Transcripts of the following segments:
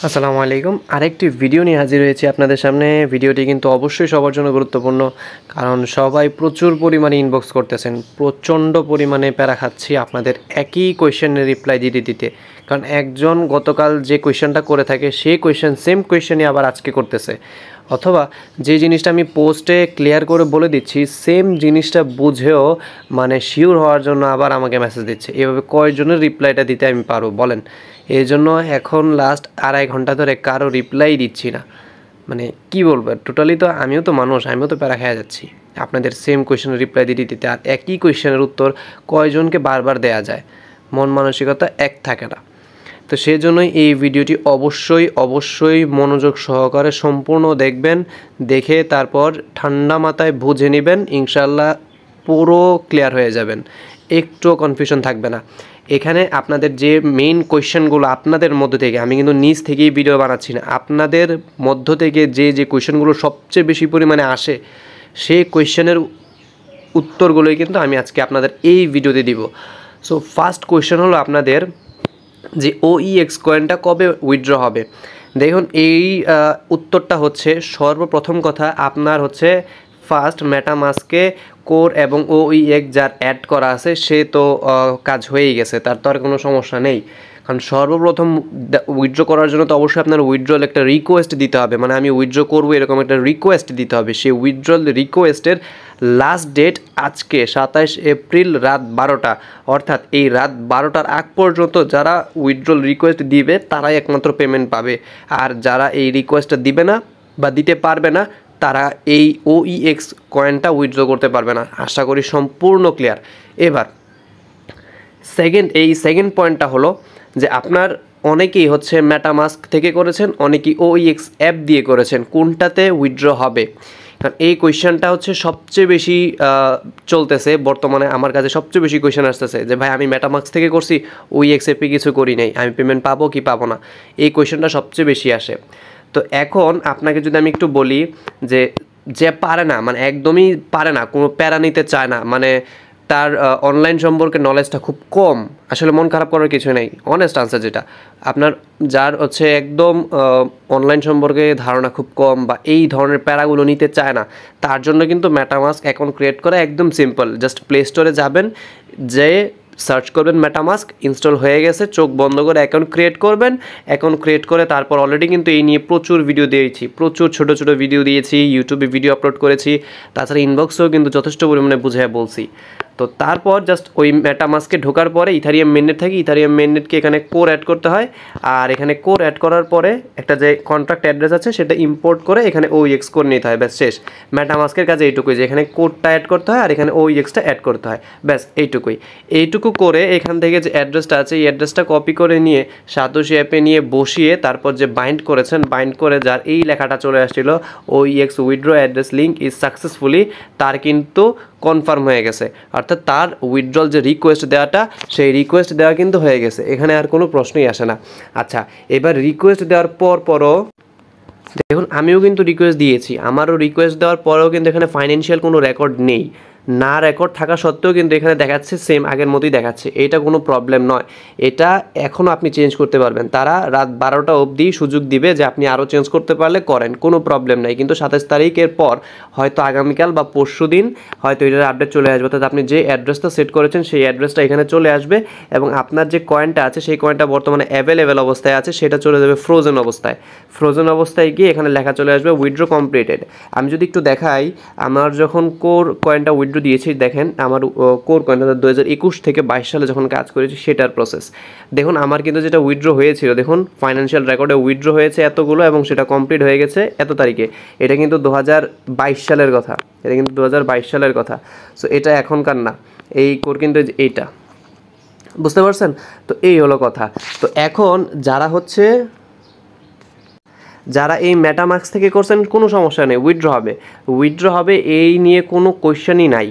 আসসালামু আলাইকুম। আরেকটি ভিডিও নিয়ে হাজির হয়েছি আপনাদের সামনে। ভিডিওটি কিন্তু অবশ্যই সবার জন্য গুরুত্বপূর্ণ, কারণ সবাই প্রচুর পরিমাণে ইনবক্স করতেছেন, প্রচণ্ড পরিমাণে প্যারা খাচ্ছি আপনাদের একই কোয়েশ্চেনের রিপ্লাই দিতে দিতে। কারণ একজন গতকাল যে কোয়েশ্চেনটা করে থাকে সেই সেম কোয়েশ্চেনই আবার আজকে করতেছে, অথবা যে জিনিসটা আমি পোস্টে ক্লিয়ার করে বলে দিচ্ছি সেম জিনিসটা বুঝেও মানে শিওর হওয়ার জন্য আবার আমাকে মেসেজ দিচ্ছে। এভাবে কয়জনের রিপ্লাইটা দিতে আমি পারবো বলেন? এই জন্য এখন লাস্ট আড়াই ঘন্টা ধরে কারো রিপ্লাই দিচ্ছি না। মানে কি বলবো, টোটালি তো আমিও তো মানুষ, আমিও তো প্যারা খেয়ে যাচ্ছি আপনাদের সেম কোয়েশ্চেনের রিপ্লাই দিতে দিতে। আর একই কোয়েশ্চেনের উত্তর কয়জনকে বারবার দেয়া যায়? মন মানসিকতা এক থাকে না। তো সেই জন্যই এই ভিডিওটি অবশ্যই মনোযোগ সহকারে সম্পূর্ণ দেখবেন, দেখে তারপর ঠান্ডা মাথায় বুঝে নেবেন, ইনশাল্লাহ পুরো ক্লিয়ার হয়ে যাবেন, একটুও কনফিউশন থাকবে না। এখানে আপনাদের যে মেইন কোয়েশ্চেনগুলো আপনাদের মধ্য থেকে, আমি কিন্তু নিজ থেকেই ভিডিও বানাচ্ছি না, আপনাদের মধ্য থেকে যে কোয়েশ্চেনগুলো সবচেয়ে বেশি পরিমাণে আসে সেই কোয়েশ্চেনের উত্তরগুলোই কিন্তু আমি আজকে আপনাদের এই ভিডিওতে দিব। সো ফার্স্ট কোয়েশ্চেন হলো আপনাদের যে OEX কয়েনটা কবে উইথড্র হবে। দেখুন এই উত্তরটা হচ্ছে, সর্বপ্রথম কথা আপনার হচ্ছে ফার্স্ট মেটামাস্কে কোর এবং OEX যার অ্যাড করা আছে সে তো কাজ হয়েই গেছে, তার তো আর কোনো সমস্যা নেই। কারণ সর্বপ্রথম উইথড্র করার জন্য তো অবশ্যই আপনার উইথড্রল একটা রিকোয়েস্ট দিতে হবে, মানে আমি উইথড্র করবো এরকম একটা রিকোয়েস্ট দিতে হবে। সেই উইথড্রল রিকোয়েস্টের লাস্ট ডেট আজকে 27 এপ্রিল রাত 12টা, অর্থাৎ এই রাত 12টার আগ পর্যন্ত যারা উইথড্রল রিকোয়েস্ট দিবে তারাই একমাত্র পেমেন্ট পাবে। আর যারা এই রিকোয়েস্টটা দিবে না বা দিতে পারবে না তারা এই OEX কয়েনটা উইথড্র করতে পারবে না। আশা করি সম্পূর্ণ ক্লিয়ার। এবার সেকেন্ড পয়েন্টটা হলো যে আপনার অনেকেই হচ্ছে মেটামাস্ক থেকে করেছেন, অনেকেই OEX অ্যাপ দিয়ে করেছেন, কোনটাতে উইথড্র হবে? কারণ এই কোয়েশ্চেনটা হচ্ছে সবচেয়ে বেশি চলতেছে বর্তমানে, আমার কাছে সবচেয়ে বেশি কোয়েশ্চেন আসতেছে যে ভাই আমি মেটামাস্ক থেকে করছি, OEX অ্যাপে কিছু করি নাই, আমি পেমেন্ট পাবো কি পাবো না, এই কোয়েশ্চেনটা সবচেয়ে বেশি আসে। তো এখন আপনাকে যদি আমি একটু বলি যে পারে না, মানে একদমই পারে না, কোনো প্যারা নিতে চায় না, মানে তার অনলাইন সম্পর্কে নলেজটা খুব কম, আসলে মন খারাপ করার কিছু নেই, অনেস্ট আনসার যেটা আপনার, যার হচ্ছে একদম অনলাইন সম্পর্কে ধারণা খুব কম বা এই ধরনের প্যারাগুলো নিতে চায় না, তার জন্য কিন্তু মেটামাস্ক অ্যাকাউন্ট ক্রিয়েট করা একদম সিম্পল। জাস্ট প্লে স্টোরে যাবেন, যে সার্চ করবেন মেটামাস্ক, ইনস্টল হয়ে গেছে, চোখ বন্ধ করে অ্যাকাউন্ট ক্রিয়েট করবেন। অ্যাকাউন্ট ক্রিয়েট করে তারপর অলরেডি কিন্তু এই নিয়ে প্রচুর ভিডিও দিয়েছি, প্রচুর ছোটো ভিডিও দিয়েছি, ইউটিউবে ভিডিও আপলোড করেছি, তাছাড়া ইনবক্সেও কিন্তু যথেষ্ট পরিমাণে বুঝিয়ে বলছি। তো তারপর জাস্ট ওই মেটামাস্কে ঢোকার পরে ইথারিয়াম মেইননেট থাকে, ইথারিয়াম মেইননেটকে এখানে কোর অ্যাড করতে হয়, আর এখানে কোর অ্যাড করার পরে একটা যে কন্ট্রাক্ট অ্যাড্রেস আছে সেটা ইম্পোর্ট করে এখানে OEX কোড নিতে হয়, ব্যাস শেষ। মেটামাস্কের কাছে এইটুকুই, যে এখানে কোডটা অ্যাড করতে হয় আর এখানে OEXটা অ্যাড করতে হয়, ব্যাস এইটুকু করে এখান থেকে যে অ্যাড্রেসটা আছে এই অ্যাড্রেসটা কপি করে নিয়ে সাতোশি অ্যাপে নিয়ে বসিয়ে তারপর যে বাইন্ড করেছেন, বাইন্ড করে যার এই লেখাটা চলে আসছিল OEX withdraw address link is successfully, তার কিন্তু কনফার্ম হয়ে গেছে, অর্থাৎ তার উইথড্রল যে রিকোয়েস্ট দেওয়াটা সেই রিকোয়েস্ট দেওয়া কিন্তু হয়ে গেছে, এখানে আর কোনো প্রশ্নই আসে না। আচ্ছা, এবার রিকোয়েস্ট দেওয়ার পরও দেখুন আমিও কিন্তু রিকোয়েস্ট দিয়েছি, আমারও রিকোয়েস্ট দেওয়ার পরেও কিন্তু এখানে ফাইন্যান্সিয়াল কোনো রেকর্ড নেই, না রেকর্ড থাকা সত্ত্বেও কিন্তু এখানে দেখাচ্ছে সেম আগের মতোই দেখাচ্ছে, এটা কোনো প্রবলেম নয়, এটা এখনও আপনি চেঞ্জ করতে পারবেন। তারা রাত 12টা অবধি সুযোগ দিবে যে আপনি আরও চেঞ্জ করতে পারলে করেন, কোনো প্রবলেম নাই। কিন্তু 27 তারিখের পর হয়তো আগামীকাল বা পরশু দিন হয়তো এটার আপডেট চলে আসবে, অর্থাৎ আপনি যে অ্যাড্রেসটা সেট করেছেন সেই অ্যাড্রেসটা এখানে চলে আসবে এবং আপনার যে কয়েনটা আছে সেই কয়েনটা বর্তমানে অ্যাভেলেবেল অবস্থায় আছে সেটা চলে যাবে ফ্রোজেন অবস্থায় গিয়ে এখানে লেখা চলে আসবে উইথড্র কমপ্লিটেড। আমি যদি একটু দেখাই, আমার যখন কোর কয়েনটা উইথড্র দিয়েছি, দেখেন আমার কোর কয়েনটা 2021 থেকে 22 সালে যখন কাজ করেছি সেটার প্রসেস দেখুন। আমার কিন্তু যেটা উইথড্র হয়েছিল, দেখুন ফাইন্যান্সিয়াল রেকর্ডে উইথড্র হয়েছে এতগুলো এবং সেটা কমপ্লিট হয়ে গেছে এত তারিখে, এটা কিন্তু 2022 সালের কথা, সো এটা এখনকার না, এই কোর কিন্তু এইটা, বুঝতে পারছেন? তো এই হলো কথা। তো এখন যারা এই মেটামাস্ক থেকে করছেন কোনো সমস্যা নেই, উইথড্র হবে এই নিয়ে কোনো কোয়েশ্চেনই নাই।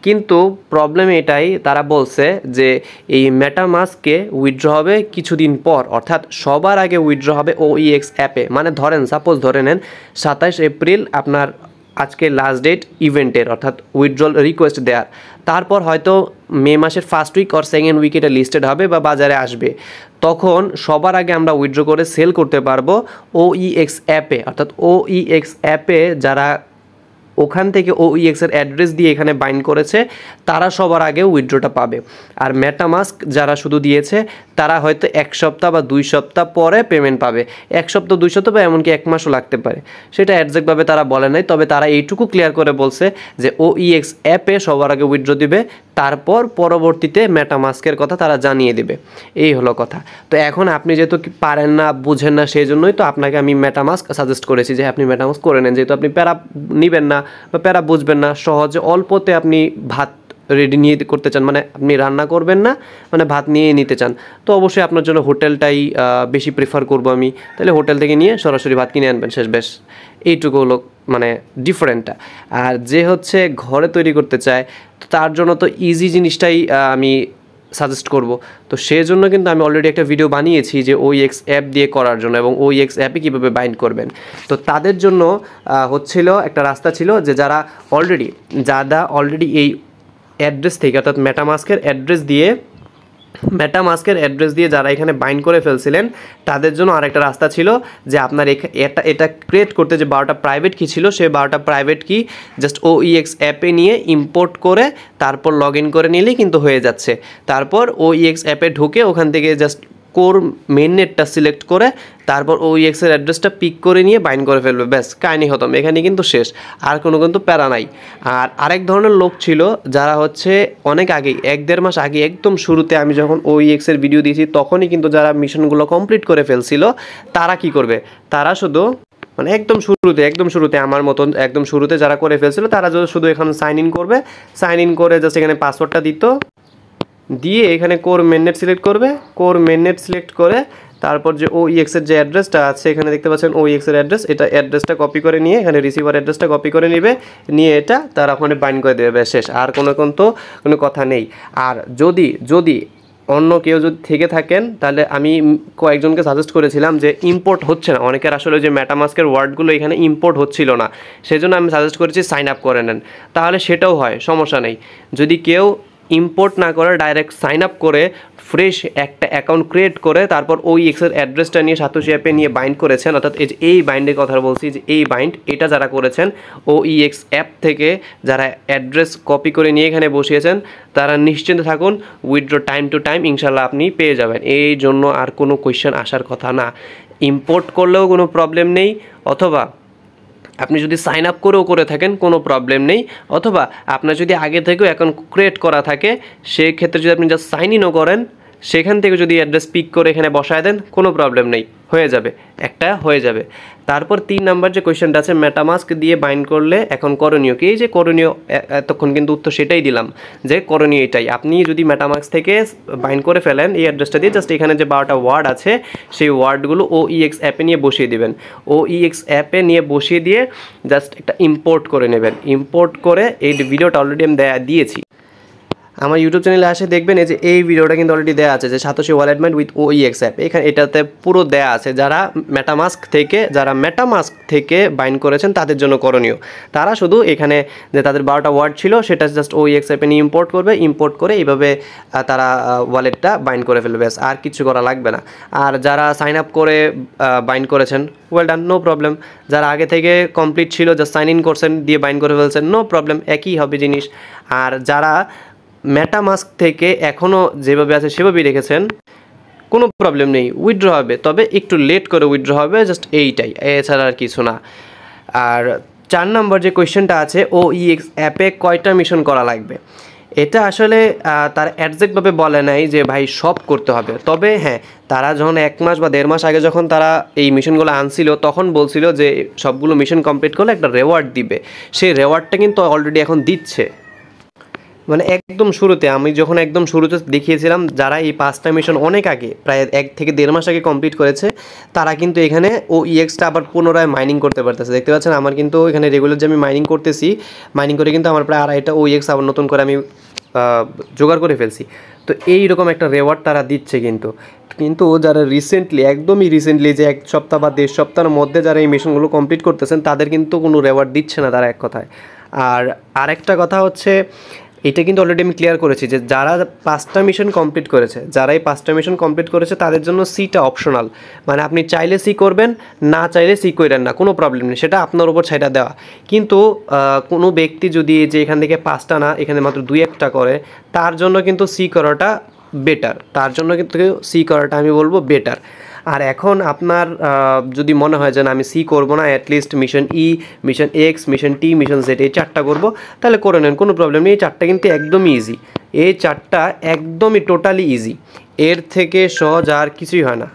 কিন্তু প্রবলেম এটাই, তারা বলছে যে এই মেটামাস্কে উইথড্র হবে কিছুদিন পর, অর্থাৎ সবার আগে উইথড্র হবে OEX অ্যাপে। মানে সাপোজ ধরে নেন 27 এপ্রিল আপনার আজকে লাস্ট ডেট ইভেন্টের, অর্থাৎ উইথড্রল রিকোয়েস্ট দেওয়ার। তারপর হয়তো মে মাসের ফার্স্ট উইক অর সেকেন্ড উইকে এটা লিস্টেড হবে বা বাজারে আসবে। তখন সবার আগে আমরা উইথড্র করে সেল করতে পারবো OEX অ্যাপে, অর্থাৎ OEX অ্যাপে যারা ওখান থেকে OEX এর অ্যাড্রেস দিয়ে এখানে বাইন্ড করেছে তারা সবার আগে উইথড্রটা পাবে। আর মেটামাস্ক যারা শুধু দিয়েছে তারা হয়তো 1 সপ্তাহ বা 2 সপ্তাহ পরে পেমেন্ট পাবে। 1 সপ্তাহ 2 সপ্তাহ বা এমনকি 1 মাসও লাগতে পারে, সেটা একজ্যাক্টভাবে তারা বলে নাই। তবে তারা এইটুকু ক্লিয়ার করে বলছে যে OEX অ্যাপে সবার আগে উইথড্র দিবে, তারপর পরবর্তীতে মেটামাস্কের কথা তারা জানিয়ে দেবে। এই হলো কথা। তো এখন আপনি যেহেতু পারেন না, বুঝেন না, সেই জন্যই তো আপনাকে আমি মেটামাস্ক সাজেস্ট করেছি যে আপনি মেটামাস্ক করে নেন। যেহেতু আপনি প্যারা নেবেন না বা প্যারা বুঝবেন না, সহজে অল্পতে আপনি ভাত রেডি নিয়ে করতে চান, মানে আপনি রান্না করবেন না, মানে ভাত নিয়ে নিতে চান, তো অবশ্যই আপনার জন্য হোটেলটাই বেশি প্রেফার করবো আমি। তাহলে হোটেল থেকে নিয়ে সরাসরি ভাত কিনে আনবেন, শেষ বেশ। এইটুকু হলো মানে ডিফারেন্টটা। আর যে হচ্ছে ঘরে তৈরি করতে চায়, তো তার জন্য তো ইজি জিনিসটাই আমি সাজেস্ট করব। তো সেই জন্য কিন্তু আমি অলরেডি একটা ভিডিও বানিয়েছি যে OEX অ্যাপ দিয়ে করার জন্য, এবং OEX অ্যাপে কীভাবে বাইন্ড করবেন। তো তাদের জন্য হচ্ছিল একটা রাস্তা ছিল যে যারা অলরেডি এই অ্যাড্রেস থেকে, অর্থাৎ মেটামাস্কের অ্যাড্রেস দিয়ে যারা এখানে বাইন্ড করে ফেলছিলেন, তাদের জন্য আরেকটা রাস্তা ছিল যে আপনার এটা ক্রিয়েট করতে যে 12টা প্রাইভেট কি ছিল, সেই 12টা প্রাইভেট কি জাস্ট OEX অ্যাপে নিয়ে ইম্পোর্ট করে তারপর লগ ইন করে নিলেই কিন্তু হয়ে যাচ্ছে। তারপর OEX অ্যাপে ঢুকে ওখান থেকে জাস্ট কোর মেন নেটটা সিলেক্ট করে তারপর OEX এর অ্যাড্রেসটা পিক করে নিয়ে বাইন্ড করে ফেলবে, ব্যাস কাহিনি হতো। এখানে কিন্তু শেষ, আর কোনো কিন্তু প্যারা নাই। আর আরেক ধরনের লোক ছিল যারা হচ্ছে অনেক আগেই 1-1.5 মাস আগে একদম শুরুতে আমি যখন OEX এর ভিডিও দিয়েছি তখনই কিন্তু যারা মিশনগুলো কমপ্লিট করে ফেলছিল, তারা কি করবে, তারা শুধু মানে একদম শুরুতে আমার মতন একদম শুরুতে যারা করে ফেলছিল তারা শুধু এখানে সাইন ইন করবে, সাইন ইন করে জাস্ট এখানে পাসওয়ার্ডটা দিয়ে এখানে কোর মেননেট সিলেক্ট করবে, কোর মেননেট সিলেক্ট করে তারপর যে OEX এর যে অ্যাড্রেসটা আছে এখানে দেখতে পাচ্ছেন OEX এর অ্যাড্রেস, এটা অ্যাড্রেসটা কপি করে নিয়ে এখানে রিসিভার অ্যাড্রেসটা কপি করে নেবে, নিয়ে এটা তারা ওখানে বাইন্ড করে দেবে, শেষ। আর কোনো কথা নেই। আর যদি অন্য কেউ যদি থেকে থাকেন, তাহলে আমি কয়েকজনকে সাজেস্ট করেছিলাম যে ইম্পোর্ট হচ্ছে না, অনেকের আসলে যে মেটামাস্কের ওয়ার্ডগুলো এখানে ইম্পোর্ট হচ্ছিল না, সেজন্য আমি সাজেস্ট করেছি সাইন আপ করে নেন, তাহলে সেটাও হয়, সমস্যা নেই। যদি কেউ ইম্পোর্ট না করে ডাইরেক্ট সাইন আপ করে ফ্রেশ একটা অ্যাকাউন্ট ক্রিয়েট করে তারপর OEX এর অ্যাড্রেসটা নিয়ে সাতোশি অ্যাপে নিয়ে বাইন্ড করেছেন, অর্থাৎ এই বাইন্ডের কথা বলছি যে এই বাইন্ড এটা যারা করেছেন OEX অ্যাপ থেকে যারা অ্যাড্রেস কপি করে নিয়ে এখানে বসিয়েছেন, তারা নিশ্চিন্ত থাকুন উইথড্র টাইম টু টাইম ইনশাল্লাহ আপনি পেয়ে যাবেন। এই জন্য আর কোনো কোয়েশ্চেন আসার কথা না। ইম্পোর্ট করলেও কোনো প্রবলেম নেই, অথবা আপনি যদি সাইন আপ করেও করে থাকেন কোনো প্রবলেম নেই, অথবা আপনার যদি আগে থেকেও অ্যাকাউন্ট ক্রিয়েট করা থাকে সেই ক্ষেত্রে যদি আপনি জাস্ট সাইন ইনও করেন, সেখান থেকে যদি অ্যাড্রেস পিক করে এখানে বসায় দেন কোনো প্রবলেম নেই, হয়ে যাবে। তারপর 3 নাম্বার যে কোয়েশ্চেনটা আছে, মেটামাস্ক দিয়ে বাইন্ড করলে এখন করণীয় কি? এই যে করণীয়, এতক্ষণ কিন্তু উত্তর সেটাই দিলাম যে করণীয় এটাই। আপনি যদি মেটামাস্ক থেকে বাইন্ড করে ফেলেন এই অ্যাড্রেসটা দিয়ে, জাস্ট এখানে যে 12টা ওয়ার্ড আছে সেই ওয়ার্ডগুলো OEX অ্যাপে নিয়ে বসিয়ে দিবেন। OEX অ্যাপে নিয়ে বসিয়ে দিয়ে জাস্ট একটা ইম্পোর্ট করে নেবেন। ইম্পোর্ট করে এই ভিডিওটা অলরেডি আমি দিয়েছি আমার ইউটিউব চ্যানেলে আসে দেখবেন, এই যে এই ভিডিওটা কিন্তু অলরেডি দেওয়া আছে যে satoshi wallet mind with OEX app, এটাতে পুরো দেওয়া আছে। যারা মেটামাস্ক থেকে বাইন্ড করেছেন তাদের জন্য করণীয়, তারা শুধু এখানে যে তাদের 12টা ওয়ার্ড ছিল সেটা জাস্ট OEX অ্যাপে নিয়ে ইম্পোর্ট করে এইভাবে তারা ওয়ালেটটা বাইন্ড করে ফেলবে, ব্যাস আর কিছু করা লাগবে না। আর যারা সাইন আপ করে বাইন্ড করেছেন, ওয়েল ডান, নো প্রবলেম। যারা আগে থেকে কমপ্লিট ছিল জাস্ট সাইন ইন করছেন দিয়ে বাইন্ড করে ফেলছেন, নো প্রবলেম, একই হবে জিনিস। আর যারা মেটামাস্ক থেকে এখনও যেভাবে আছে সেভাবেই রেখেছেন, কোনো প্রবলেম নেই, উইথড্র হবে, তবে একটু লেট করে উইথড্র হবে, জাস্ট এইটাই, এছাড়া আর কিছু না। আর 4 নম্বর যে কোয়েশ্চেনটা আছে, OEX অ্যাপে কয়টা মিশন করা লাগবে, এটা আসলে তার একজ্যাক্টভাবে বলে নাই যে ভাই সব করতে হবে। তবে হ্যাঁ, তারা যখন 1 মাস বা 1.5 মাস আগে যখন তারা এই মিশনগুলো আনছিল তখন বলছিল যে সবগুলো মিশন কমপ্লিট করলে একটা রেওয়ার্ড দিবে, সেই রেওয়ার্ডটা কিন্তু অলরেডি এখন দিচ্ছে। মানে একদম শুরুতে আমি যখন একদম শুরুতে দেখিয়েছিলাম, যারা এই 5টা মিশন অনেক আগে প্রায় 1 থেকে 1.5 মাস আগে কমপ্লিট করেছে, তারা কিন্তু এখানে OEXটা আবার পুনরায় মাইনিং করতে পারতেছে। দেখতে পাচ্ছেন আমার কিন্তু এখানে রেগুলার যে আমি মাইনিং করতেছি, মাইনিং করে কিন্তু আমার প্রায় 2.5টা OEX আবার নতুন করে আমি জোগাড় করে ফেলছি। তো এইরকম একটা রেওয়ার্ড তারা দিচ্ছে কিন্তু যারা রিসেন্টলি একদমই রিসেন্টলি যে 1 সপ্তাহ বা 1.5 সপ্তাহের মধ্যে যারা এই মিশনগুলো কমপ্লিট করতেছেন তাদের কিন্তু কোনো রেওয়ার্ড দিচ্ছে না তারা, এক কথায়। আর আরেকটা কথা হচ্ছে, এটা কিন্তু অলরেডি আমি ক্লিয়ার করেছি যে যারা 5টা মিশন কমপ্লিট করেছে, যারা এই 5টা মিশন কমপ্লিট করেছে তাদের জন্য সিটা অপশনাল। মানে আপনি চাইলে সি করবেন, না চাইলে সি করেন না, কোনো প্রবলেম নেই, সেটা আপনার উপর ছাইটা দেওয়া। কিন্তু কোনো ব্যক্তি যদি যে এখান থেকে 5টা না এখানে মাত্র 2-1টা করে, তার জন্য কিন্তু সি করাটা বেটার, তার জন্য কিন্তু সি করাটা আমি বলবো বেটার। আর এখন আপনার যদি মনে হয় যে না আমি সি করবো না, অ্যাটলিস্ট মিশন ই, মিশন এক্স, মিশন টি, মিশন জেড এই 4টা করবো, তাহলে করে নেন, কোনো প্রবলেম নেই। এই 4টা কিন্তু একদমই ইজি, এই 4টা একদমই টোটালি ইজি, এর থেকে সহজ আর কিছুই হয় না।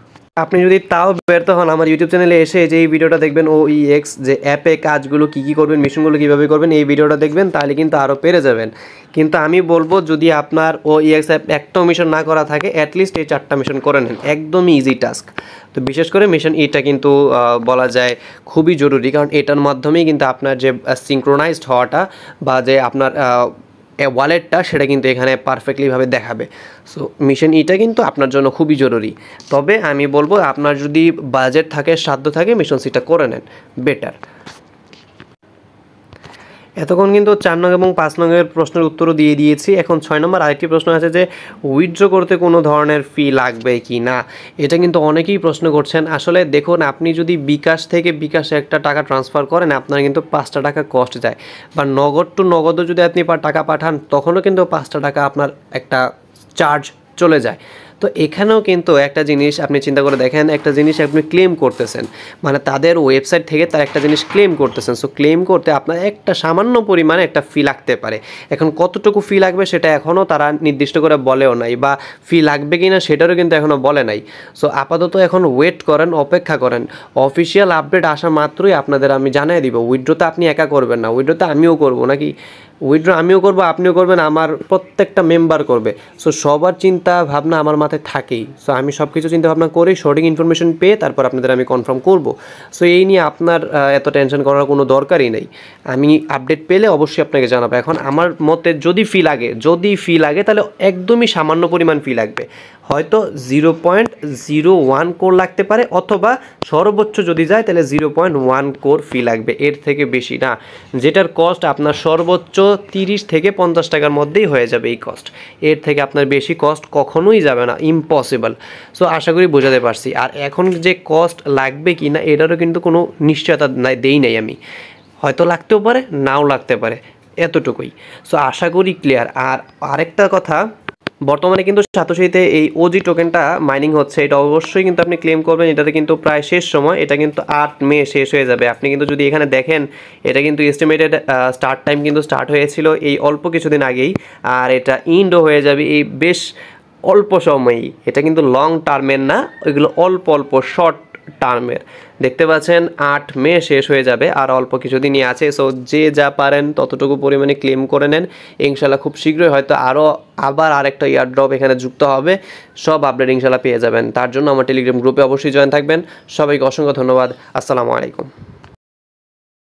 আপনি যদি তাও ব্যর্থ হন, আমার ইউটিউব চ্যানেলে এসে যে এই ভিডিওটা দেখবেন OEX যে অ্যাপে কাজগুলো কী করবেন, মিশনগুলো কীভাবে করবেন, এই ভিডিওটা দেখবেন, তাহলে কিন্তু আরও পেরে যাবেন। কিন্তু আমি বলবো যদি আপনার OEX অ্যাপ একটাও মিশন না করা থাকে, অ্যাটলিস্ট এই 4টা মিশন করে নেন, একদমই ইজি টাস্ক। তো বিশেষ করে মিশন ইটা কিন্তু বলা যায় খুবই জরুরি, কারণ এটার মাধ্যমেই কিন্তু আপনার যে সিঙ্ক্রোনাইজড হওয়াটা বা যে আপনার ওয়ালেটটা সেটা কিন্তু এখানে পারফেক্টলিভাবে দেখাবে। সো মিশন ইটা কিন্তু আপনার জন্য খুবই জরুরি। তবে আমি বলবো আপনার যদি বাজেট থাকে, সাধ্য থাকে, মিশন সিটা করে নেন, বেটার। এতক্ষণ কিন্তু 4 নং এবং 5 নংয়ের প্রশ্নের উত্তরও দিয়ে দিয়েছি। এখন 6 নম্বর আরেকটি প্রশ্ন আছে যে উইথড্র করতে কোনো ধরনের ফি লাগবে কি না, এটা কিন্তু অনেকেই প্রশ্ন করছেন। আসলে দেখুন, আপনি যদি বিকাশ থেকে বিকাশে একটা টাকা ট্রান্সফার করেন, আপনার কিন্তু 5টা টাকা কস্ট যায়, বা নগদ টু নগদও যদি আপনি টাকা পাঠান, তখনও কিন্তু 5টা টাকা আপনার একটা চার্জ চলে যায়। তো এখানেও কিন্তু একটা জিনিস আপনি চিন্তা করে দেখেন, একটা জিনিস আপনি ক্লেম করতেছেন, মানে তাদের ওয়েবসাইট থেকে তার একটা জিনিস ক্লেম করতেছেন। সো ক্লেম করতে আপনার একটা সামান্য পরিমাণে একটা ফি লাগতে পারে। এখন কতটুকু ফি লাগবে সেটা এখনও তারা নির্দিষ্ট করে বলেও নাই, বা ফি লাগবে কি না সেটারও কিন্তু এখনও বলে নাই। সো আপাতত এখন ওয়েট করেন, অপেক্ষা করেন, অফিসিয়াল আপডেট আসা মাত্রই আপনাদের আমি জানিয়ে দিব। উইথড্রোতে আপনি একা করবেন না, উইথড্রোতে আমিও করবো, নাকি উইথড্র আমিও করবো, আপনিও করবেন, আমার প্রত্যেকটা মেম্বার করবে। সো সবার চিন্তা ভাবনা আমার মাথায় থাকেই। সো আমি সব কিছু চিন্তা ভাবনা করি, সঠিক ইনফরমেশন পেয়ে তারপর আপনাদের আমি কনফার্ম করব। সো এই নিয়ে আপনার এত টেনশন করার কোনো দরকারই নেই। আমি আপডেট পেলে অবশ্যই আপনাকে জানাবো। এখন আমার মতে যদি ফি লাগে তাহলে একদমই সামান্য পরিমাণ ফি লাগবে, হয়তো 0.01 কোর লাগতে পারে, অথবা সর্বোচ্চ যদি যায় তাহলে 0.1 কোর ফি লাগবে, এর থেকে বেশি না। যেটার কস্ট আপনার সর্বোচ্চ 30 থেকে 50 টাকার মধ্যেই হয়ে যাবে এই কস্ট, এর থেকে আপনার বেশি কস্ট কখনোই যাবে না, ইম্পসিবল। সো আশা করি বোঝাতে পারছি। আর এখন যে কস্ট লাগবে কি না এটারও কিন্তু কোনো নিশ্চয়তা দেই নাই আমি, হয়তো লাগতেও পারে, নাও লাগতে পারে, এতটুকুই। সো আশা করি ক্লিয়ার। আর আরেকটা কথা, বর্তমানে কিন্তু সাতোশিতে এই ওজি টোকেনটা মাইনিং হচ্ছে, এটা অবশ্যই কিন্তু আপনি ক্লেম করবেন। এটাতে কিন্তু প্রায় শেষ সময়, এটা কিন্তু 8 মে শেষ হয়ে যাবে। আপনি কিন্তু যদি এখানে দেখেন, এটা কিন্তু এস্টিমেটেড স্টার্ট টাইম কিন্তু স্টার্ট হয়েছিল এই অল্প কিছুদিন আগেই, আর এটা ইন্ডও হয়ে যাবে এই বেশ অল্প সময়ই। এটা কিন্তু লং টার্মের না, ওইগুলো অল্প অল্প শর্ট টার্মের। দেখতে পাচ্ছেন 8 মে শেষ হয়ে যাবে, আর অল্প কিছুদিনই আছে। সো যে যা পারেন ততটুকু পরিমাণে ক্লেম করে নেন, ইনশাল্লাহ খুব শীঘ্রই হয়তো আবার আরেকটা ইয়ারড্রপ এখানে যুক্ত হবে। সব আপডেট ইনশাল্লাহ পেয়ে যাবেন। তার জন্য আমার টেলিগ্রাম গ্রুপে অবশ্যই জয়েন থাকবেন। সবাইকে অসংখ্য ধন্যবাদ। আসসালামু আলাইকুম।